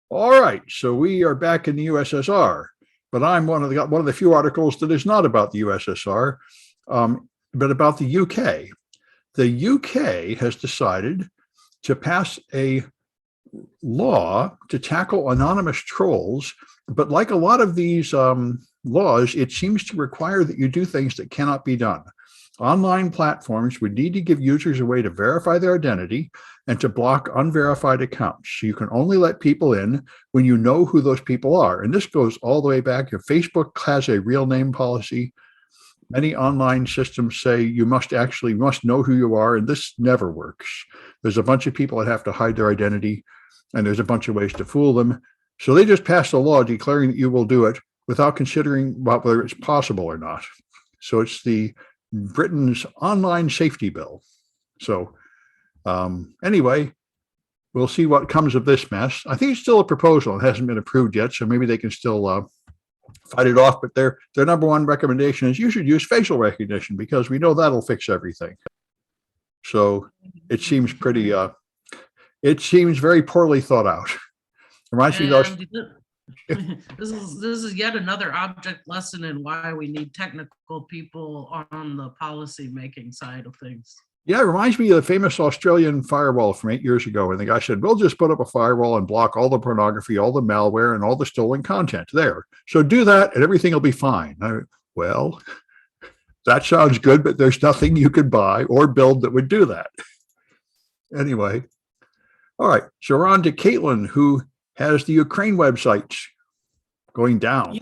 All right, so we are back in the USSR, but I'm one of the few articles that is not about the USSR, but about the UK. The UK has decided to pass a law to tackle anonymous trolls, but like a lot of these laws, it seems to require that you do things that cannot be done. Online platforms would need to give users a way to verify their identity and to block unverified accounts. So you can only let people in when you know who those people are. And this goes all the way back. If Facebook has a real name policy, many online systems say you must know who you are, and this never works. There's a bunch of people that have to hide their identity, and there's a bunch of ways to fool them. So they just passed a law declaring that you will do it without considering whether it's possible or not. So it's the Britain's online safety bill. So anyway, we'll see what comes of this mess. I think it's still a proposal. It hasn't been approved yet, so maybe they can still fight it off. But their number one recommendation is you should use facial recognition because we know that'll fix everything. So it seems pretty. It seems very poorly thought out. Reminds me of those. This is yet another object lesson in why we need technical people on the policy making side of things. Yeah, it reminds me of the famous Australian firewall from 8 years ago. And the guy said, we'll just put up a firewall and block all the pornography, all the malware, and all the stolen content there. So do that and everything will be fine. Well, that sounds good, but there's nothing you could buy or build that would do that. Anyway. All right. So we're on to Kaitlyn, who has the Ukraine websites going down.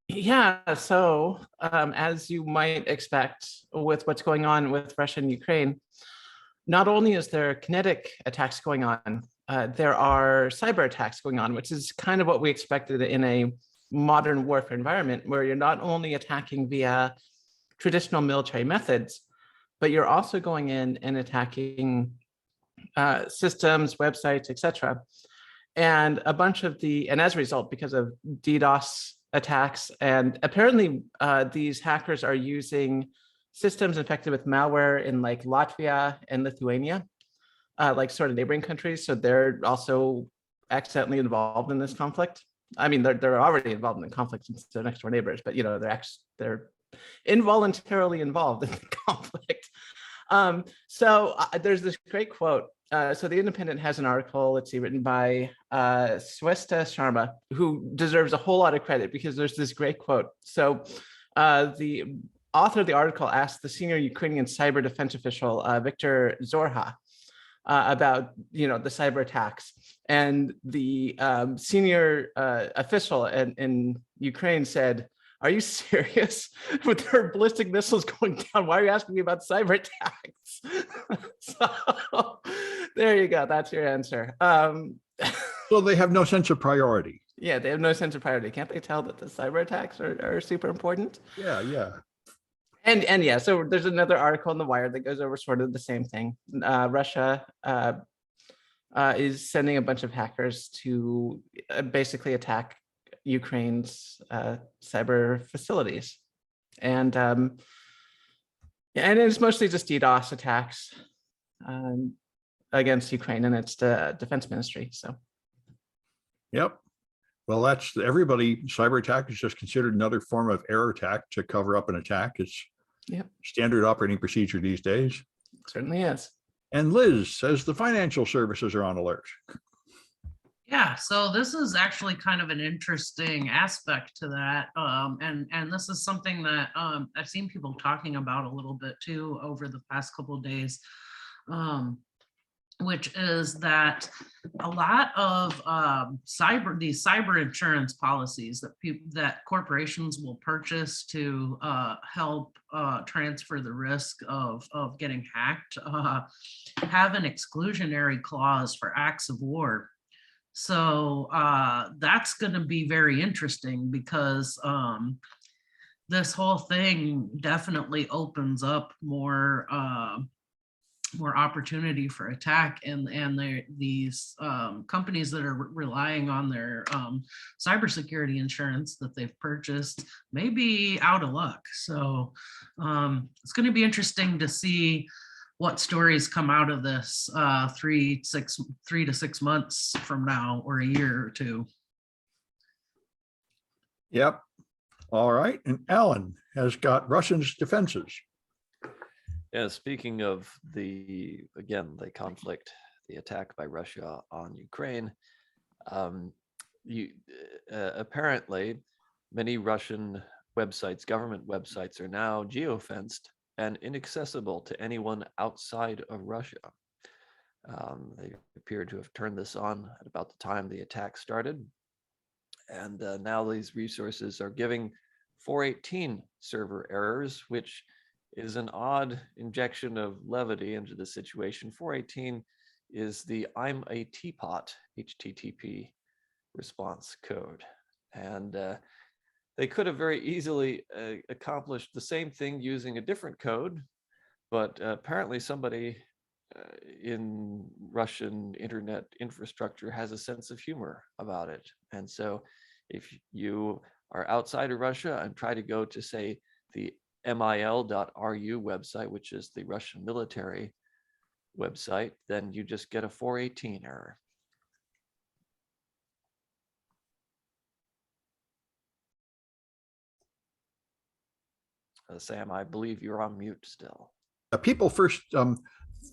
Yeah. So as you might expect with what's going on with Russia and Ukraine, not only is there kinetic attacks going on, there are cyber attacks going on, which is kind of what we expected in a modern warfare environment, where you're not only attacking via traditional military methods, but you're also going in and attacking systems, websites, etc. And a bunch of and as a result, because of DDoS attacks, and apparently these hackers are using systems infected with malware in like Latvia and Lithuania, like sort of neighboring countries. So they're also accidentally involved in this conflict. I mean, they're already involved in the conflict since they're next door neighbors, but they're involuntarily involved in the conflict. So there's this great quote. So the Independent has an article, let's see, written by Swesta Sharma, who deserves a whole lot of credit because there's this great quote. So the author of the article asked the senior Ukrainian cyber defense official, Viktor Zorha, about the cyber attacks. And the senior official in Ukraine said, "Are you serious? With their ballistic missiles going down, why are you asking me about cyber attacks?" So there you go. That's your answer. So they have no sense of priority. Yeah, they have no sense of priority. Can't they tell that the cyber attacks are super important? Yeah. And yeah, so there's another article in The Wire that goes over sort of the same thing. Russia is sending a bunch of hackers to basically attack Ukraine's cyber facilities, and it's mostly just DDoS attacks against Ukraine and its defense ministry. So, yep. Well, that's everybody. Cyber attack is just considered another form of air attack to cover up an attack. It's standard operating procedure these days. It certainly is. And Liz says the financial services are on alert. Yeah, so this is actually kind of an interesting aspect to that. And this is something that I've seen people talking about a little bit too over the past couple of days, which is that a lot of these cyber insurance policies that corporations will purchase to help transfer the risk of getting hacked have an exclusionary clause for acts of war. So that's going to be very interesting because this whole thing definitely opens up more opportunity for attack, and these companies that are relying on their cybersecurity insurance that they've purchased may be out of luck. So it's going to be interesting to see what stories come out of this 3 to 6 months from now, or a year or two. Yep. All right. And Alan has got Russia's defenses. Yeah, speaking of the conflict, the attack by Russia on Ukraine, apparently many Russian websites, government websites, are now geofenced and inaccessible to anyone outside of Russia. They appear to have turned this on at about the time the attack started. And now these resources are giving 418 server errors, which is an odd injection of levity into the situation. 418 is the I'm a teapot HTTP response code. And they could have very easily accomplished the same thing using a different code, but apparently somebody in Russian internet infrastructure has a sense of humor about it. And so if you are outside of Russia and try to go to, say, the mil.ru website, which is the Russian military website, then you just get a 418 error. Sam, I believe you're on mute still. People first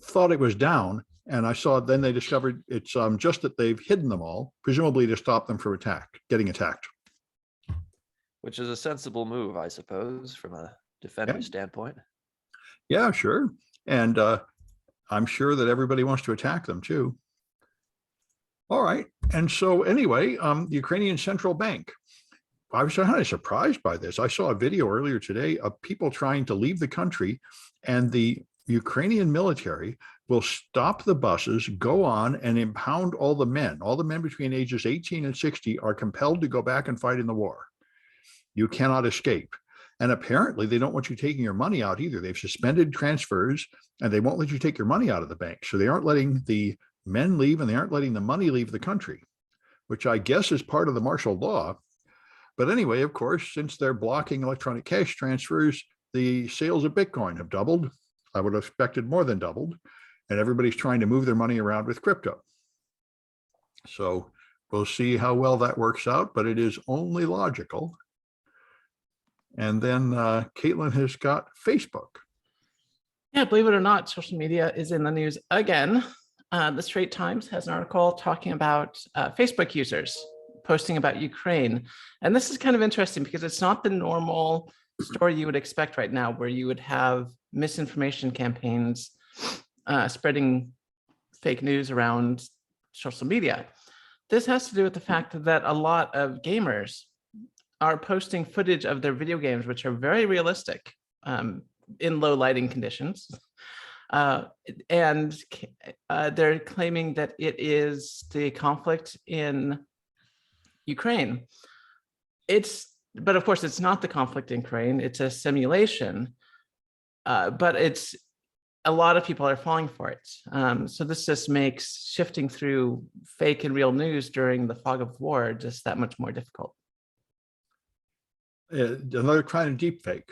thought it was down, and I saw then they discovered it's just that they've hidden them all, presumably to stop them from getting attacked. Which is a sensible move, I suppose, from a defender standpoint. Yeah, sure. And I'm sure that everybody wants to attack them too. All right. And so anyway, the Ukrainian central bank. I was kind of surprised by this. I saw a video earlier today of people trying to leave the country, and the Ukrainian military will stop the buses, go on and impound all the men. All the men between ages 18 and 60 are compelled to go back and fight in the war. You cannot escape. And apparently they don't want you taking your money out either. They've suspended transfers and they won't let you take your money out of the bank. So they aren't letting the men leave and they aren't letting the money leave the country, which I guess is part of the martial law. But anyway, of course, since they're blocking electronic cash transfers, the sales of Bitcoin have doubled. I would have expected more than doubled. And everybody's trying to move their money around with crypto. So we'll see how well that works out, but it is only logical. And then Kaitlyn has got Facebook. Yeah, believe it or not, social media is in the news again. The Straits Times has an article talking about Facebook users posting about Ukraine. And this is kind of interesting because it's not the normal story you would expect right now, where you would have misinformation campaigns spreading fake news around social media. This has to do with the fact that a lot of gamers are posting footage of their video games, which are very realistic in low lighting conditions. And they're claiming that it is the conflict in Ukraine. But of course, it's not the conflict in Ukraine, it's a simulation, but it's a lot of people are falling for it. So this just makes shifting through fake and real news during the fog of war just that much more difficult. Another kind of deep fake.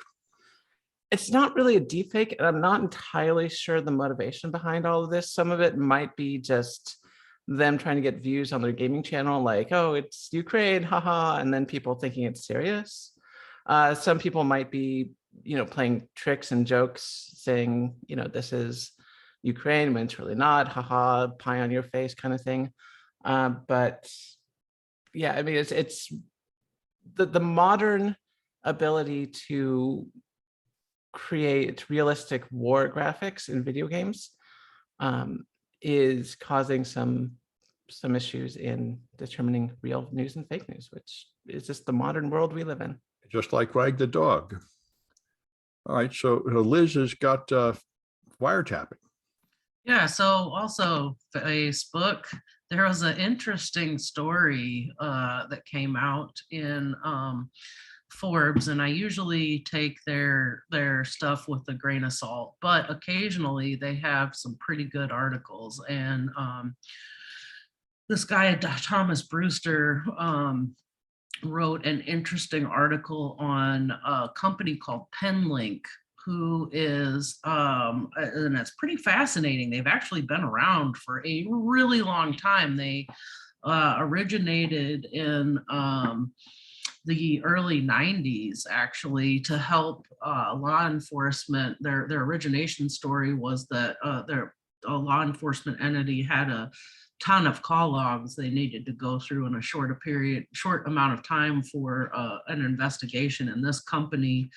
It's not really a deep fake, and I'm not entirely sure the motivation behind all of this. Some of it might be just them trying to get views on their gaming channel, like, oh, it's Ukraine, haha, and then people thinking it's serious. Some people might be, playing tricks and jokes, saying, this is Ukraine when it's really not, haha, pie on your face kind of thing. But yeah, I mean, it's the modern ability to create realistic war graphics in video games is causing some issues in determining real news and fake news, which is just the modern world we live in. Just like Wag the dog. All right, so Liz has got wiretapping. Yeah, so also Facebook, there was an interesting story that came out in Forbes, and I usually take their stuff with a grain of salt, but occasionally they have some pretty good articles. And this guy, Thomas Brewster, wrote an interesting article on a company called Penlink, who is, and it's pretty fascinating. They've actually been around for a really long time. They originated in the early 90s, actually, to help law enforcement. Their origination story was that a law enforcement entity had a ton of call logs they needed to go through in a short amount of time for an investigation. And this company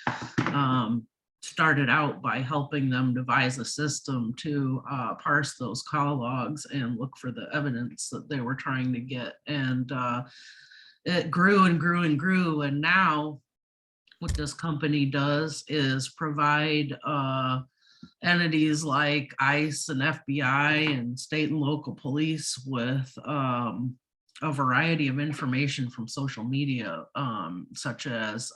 started out by helping them devise a system to parse those call logs and look for the evidence that they were trying to get. And it grew and grew and grew. And now what this company does is provide entities like ICE and FBI and state and local police with a variety of information from social media, such as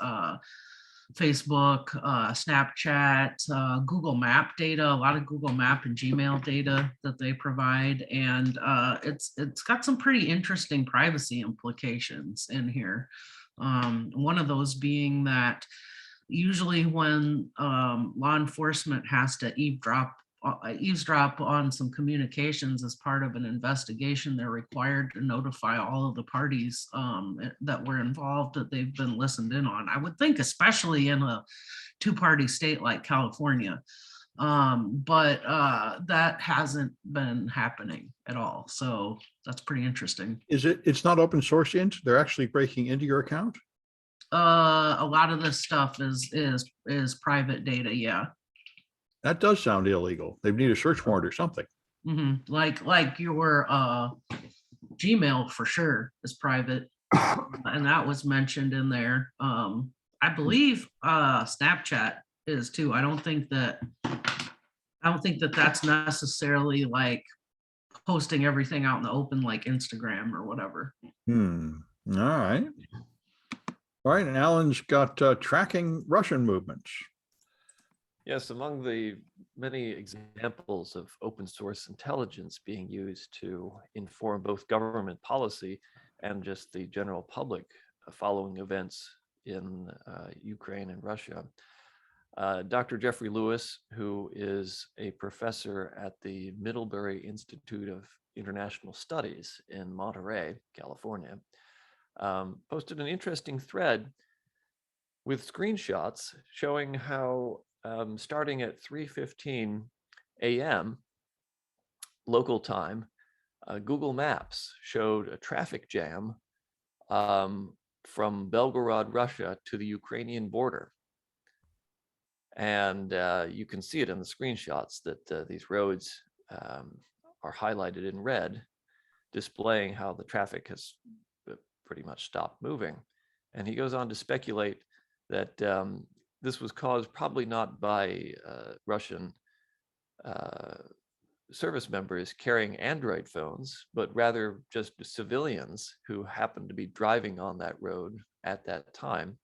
Facebook, Snapchat, Google Map data, a lot of Google Map and Gmail data that they provide. And it's got some pretty interesting privacy implications in here. One of those being that usually when law enforcement has to eavesdrop on some communications as part of an investigation, they're required to notify all of the parties that were involved that they've been listened in on. I would think especially in a two-party state like California, but that hasn't been happening at all. So that's pretty interesting. It's not open source int? They're actually breaking into your account? A lot of this stuff is private data. Yeah. That does sound illegal. They need a search warrant or something. Mm-hmm. Like your Gmail for sure is private, and that was mentioned in there. I believe Snapchat is too. I don't think that that's necessarily like posting everything out in the open like Instagram or whatever. All right. All right, and Alan's got tracking Russian movements. Yes, among the many examples of open source intelligence being used to inform both government policy and just the general public following events in Ukraine and Russia. Dr. Jeffrey Lewis, who is a professor at the Middlebury Institute of International Studies in Monterey, California, posted an interesting thread with screenshots showing how starting at 3:15 a.m. local time, Google Maps showed a traffic jam from Belgorod, Russia to the Ukrainian border. And you can see it in the screenshots that these roads are highlighted in red, displaying how the traffic has pretty much stopped moving. And he goes on to speculate that this was caused probably not by Russian service members carrying Android phones, but rather just civilians who happened to be driving on that road at that time.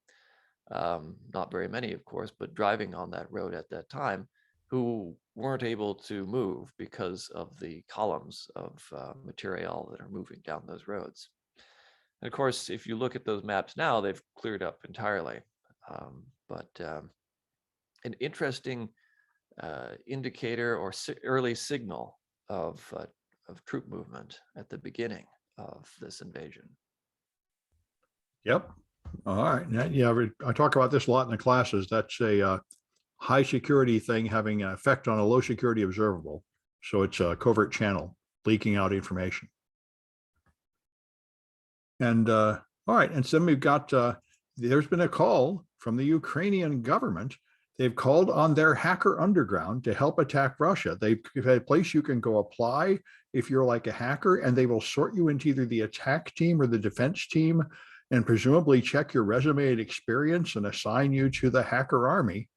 Not very many, of course, but driving on that road at that time, who weren't able to move because of the columns of material that are moving down those roads. And of course, if you look at those maps now, they've cleared up entirely. But an interesting indicator or early signal of troop movement at the beginning of this invasion. Yep. All right. Yeah, I talk about this a lot in the classes. That's a high security thing having an effect on a low security observable. So it's a covert channel leaking out information. And all right. And so we've got, there's been a call from the Ukrainian government. They've called on their hacker underground to help attack Russia. They've had a place you can go apply if you're like a hacker, and they will sort you into either the attack team or the defense team, and presumably check your resume and experience and assign you to the hacker army.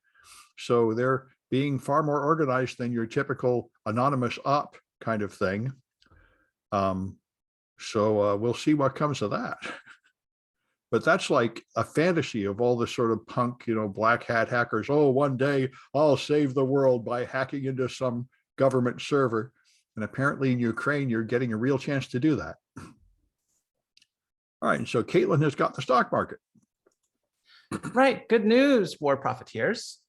So they're being far more organized than your typical anonymous op kind of thing. So we'll see what comes of that. But that's like a fantasy of all the sort of punk, black hat hackers. Oh, one day I'll save the world by hacking into some government server. And apparently in Ukraine, you're getting a real chance to do that. All right, so Kaitlyn has got the stock market. Right, good news, war profiteers.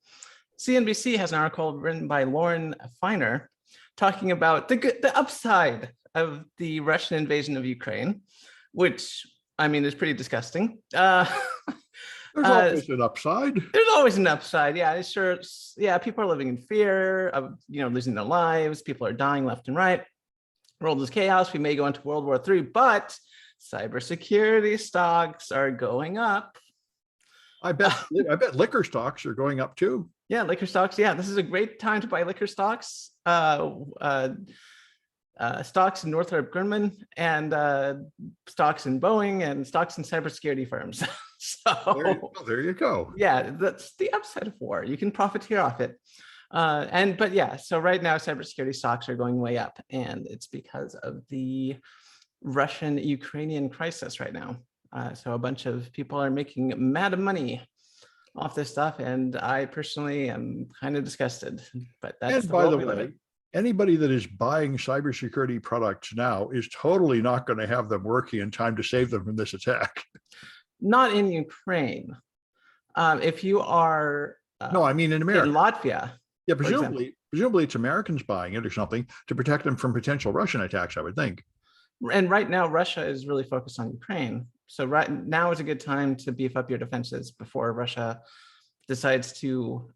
CNBC has an article written by Lauren Feiner talking about the upside of the Russian invasion of Ukraine, which, I mean, is pretty disgusting. There's always an upside. There's always an upside. Yeah, sure. Yeah, people are living in fear of, losing their lives. People are dying left and right. World is chaos. We may go into World War III, but cybersecurity stocks are going up. I bet liquor stocks are going up too. Yeah, liquor stocks. Yeah, this is a great time to buy liquor stocks. Stocks in Northrop Grumman and stocks in Boeing and stocks in cybersecurity firms. So there you go. Yeah, that's the upside of war. You can profiteer off it. But yeah, so right now cybersecurity stocks are going way up, and it's because of the Russian-Ukrainian crisis right now. So a bunch of people are making mad money off this stuff, and I personally am kind of disgusted. But that's And by the way, anybody that is buying cybersecurity products now is totally not going to have them working in time to save them from this attack. Not in Ukraine. If you are no, I mean in America, in Latvia. Yeah, presumably it's Americans buying it or something to protect them from potential Russian attacks, I would think. And right now, Russia is really focused on Ukraine. So right now is a good time to beef up your defenses before Russia decides to,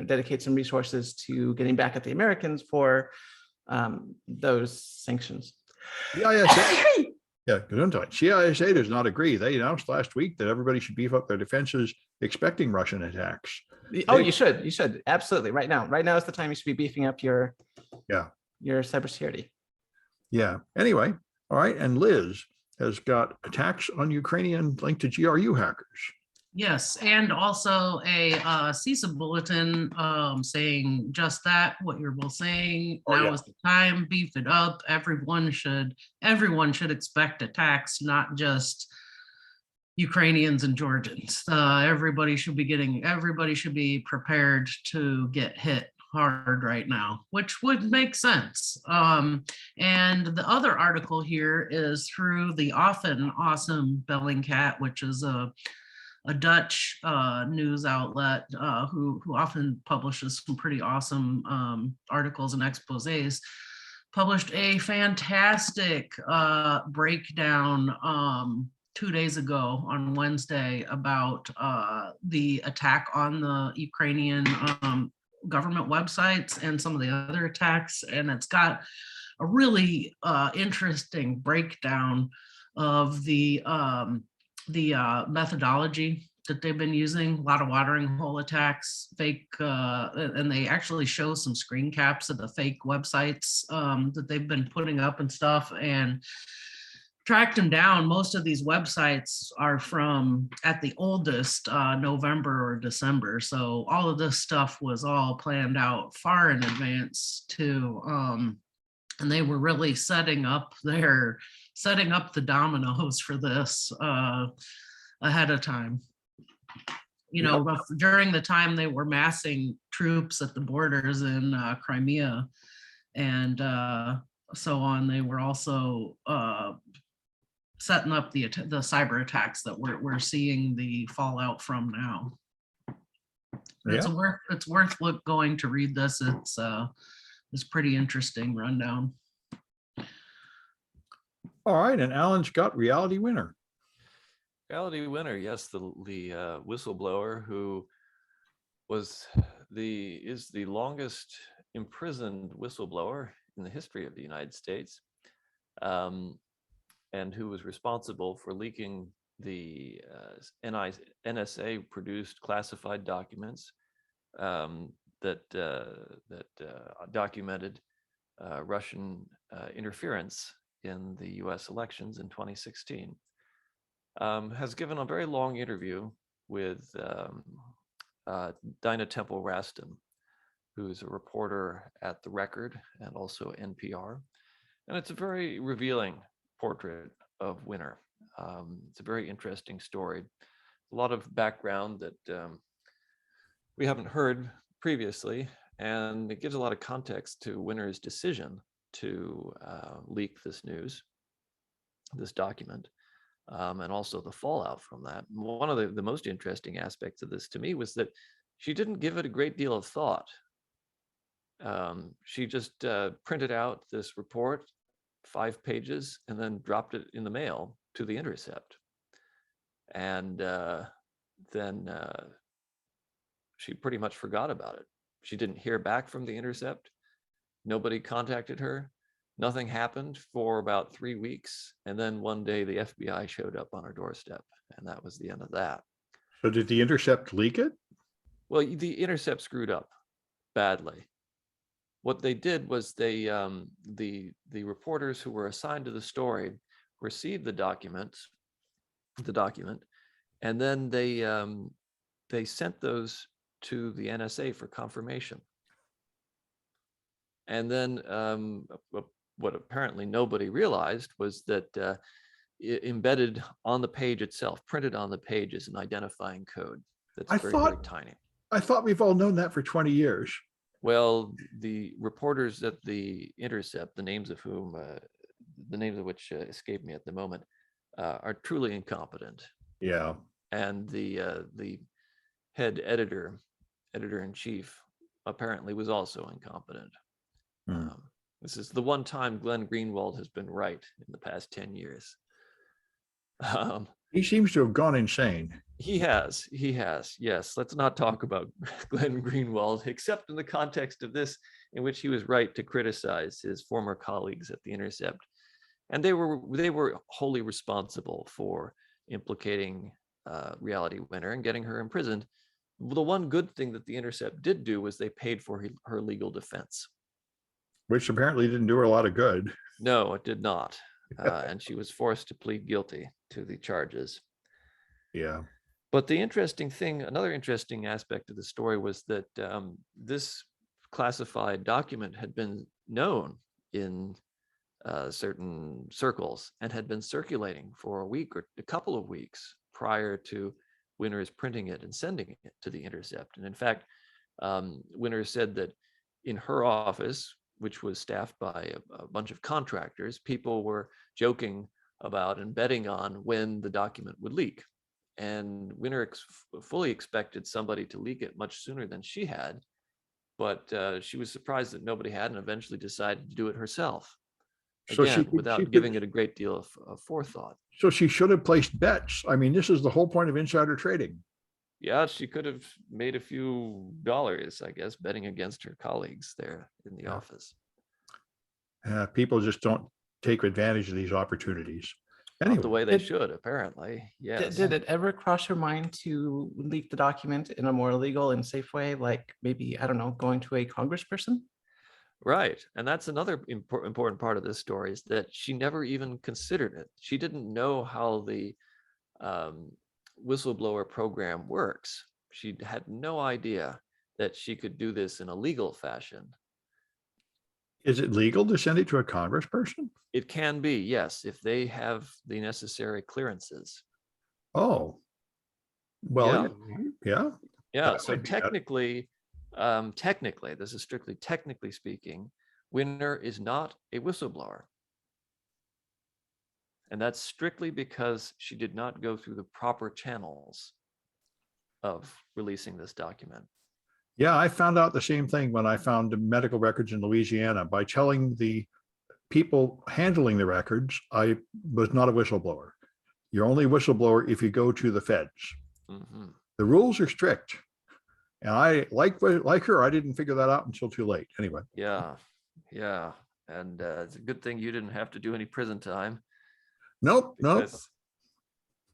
dedicate some resources to getting back at the Americans for those sanctions. The ISA, yeah, CISA does not agree. They announced last week that everybody should beef up their defenses, expecting Russian attacks. Oh, you should absolutely right now. Right now is the time you should be beefing up your cybersecurity. Yeah. Anyway, all right. And Liz has got attacks on Ukrainian linked to GRU hackers. Yes, and also a CISA bulletin saying just that, what you're both saying. Now is the time, beef it up. Everyone should expect attacks, not just Ukrainians and Georgians. Everybody should be prepared to get hit hard right now, which would make sense. And the other article here is through the often awesome Bellingcat, which is a Dutch news outlet who often publishes some pretty awesome articles and exposés, published a fantastic breakdown 2 days ago on Wednesday about the attack on the Ukrainian government websites and some of the other attacks. And it's got a really interesting breakdown of the methodology that they've been using. A lot of watering hole attacks, fake, and they actually show some screen caps of the fake websites that they've been putting up and stuff, and tracked them down. Most of these websites are from, at the oldest, November or December. So all of this stuff was all planned out far in advance too. And they were really setting up the dominoes for this ahead of time. During the time they were massing troops at the borders in Crimea and so on, they were also setting up the cyber attacks that we're seeing the fallout from now. Yeah. It's worth going to read this. It's pretty interesting rundown. All right, and Alan's got Reality Winner. Reality Winner, yes, the whistleblower who is the longest imprisoned whistleblower in the history of the United States, and who was responsible for leaking the NSA produced classified documents that documented Russian interference in the US elections in 2016, has given a very long interview with Dinah Temple Raston, who's a reporter at The Record and also NPR. And it's a very revealing portrait of Winner. It's a very interesting story. A lot of background that we haven't heard previously, and it gives a lot of context to Winner's decision to leak this document. and also the fallout from that. One of the most interesting aspects of this to me was that she didn't give it a great deal of thought. She just printed out this report, 5 pages, and then dropped it in the mail to the Intercept. And then she pretty much forgot about it. She didn't hear back from the Intercept. Nobody contacted her. Nothing happened for about 3 weeks. And then one day the FBI showed up on her doorstep, and that was the end of that. So did the Intercept leak it? Well, the Intercept screwed up badly. What they did was they, the reporters who were assigned to the story received the document, and then they sent those to the NSA for confirmation. And then what apparently nobody realized was that embedded on the page itself, printed on the page, is an identifying code that's very tiny. I thought we've all known that for 20 years. Well, the reporters at the Intercept, the names of which escape me at the moment, are truly incompetent. Yeah. And the head editor-in-chief, apparently was also incompetent. This is the one time Glenn Greenwald has been right in the past 10 years. He seems to have gone insane. He has, yes. Let's not talk about Glenn Greenwald, except in the context of this, in which he was right to criticize his former colleagues at the Intercept. And they were wholly responsible for implicating Reality Winner and getting her imprisoned. The one good thing that the Intercept did do was they paid for her legal defense. Which apparently didn't do her a lot of good. No, it did not. And she was forced to plead guilty to the charges. Yeah. But the interesting thing, another interesting aspect of the story was that this classified document had been known in certain circles and had been circulating for a week or a couple of weeks prior to Winner's printing it and sending it to the Intercept. And in fact, Winner said that in her office, which was staffed by a bunch of contractors, people were joking about and betting on when the document would leak. And Winner fully expected somebody to leak it much sooner than she had, but she was surprised that nobody had, and eventually decided to do it herself. Again, without giving it a great deal of forethought. So she should have placed bets. I mean, this is the whole point of insider trading. Yeah, she could have made a few dollars, I guess, betting against her colleagues there in the office. People just don't take advantage of these opportunities. Anyway, not the way they should, apparently. Yes. Did it ever cross your mind to leak the document in a more legal and safe way, like maybe, I don't know, going to a congressperson? Right. And that's another important part of this story, is that she never even considered it. She didn't know how the whistleblower program works. She had no idea that she could do this in a legal fashion. Is it legal to send it to a congressperson? It can be, yes, if they have the necessary clearances. Oh, well, yeah. Yeah, so technically, this is strictly technically speaking, Winner is not a whistleblower. And that's strictly because she did not go through the proper channels of releasing this document. Yeah, I found out the same thing when I found medical records in Louisiana. By telling the people handling the records, I was not a whistleblower. You're only a whistleblower if you go to the feds. Mm-hmm. The rules are strict. And I, like her, I didn't figure that out until too late. Anyway. Yeah. And it's a good thing you didn't have to do any prison time. Nope.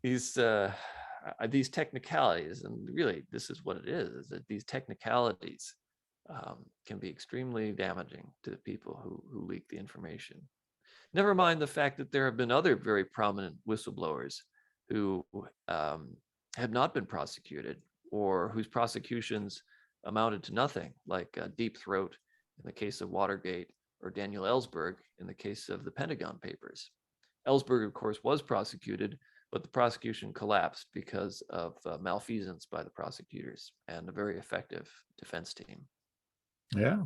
These technicalities, and really this is what it is that these technicalities can be extremely damaging to the people who leak the information. Never mind the fact that there have been other very prominent whistleblowers who have not been prosecuted, or whose prosecutions amounted to nothing, like Deep Throat in the case of Watergate, or Daniel Ellsberg in the case of the Pentagon Papers. Ellsberg, of course, was prosecuted, but the prosecution collapsed because of malfeasance by the prosecutors and a very effective defense team. Yeah.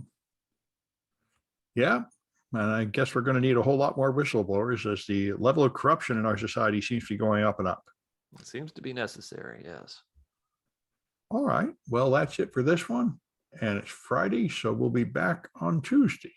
And I guess we're going to need a whole lot more whistleblowers as the level of corruption in our society seems to be going up and up. It seems to be necessary, yes. All right. Well, that's it for this one. And it's Friday, so we'll be back on Tuesday.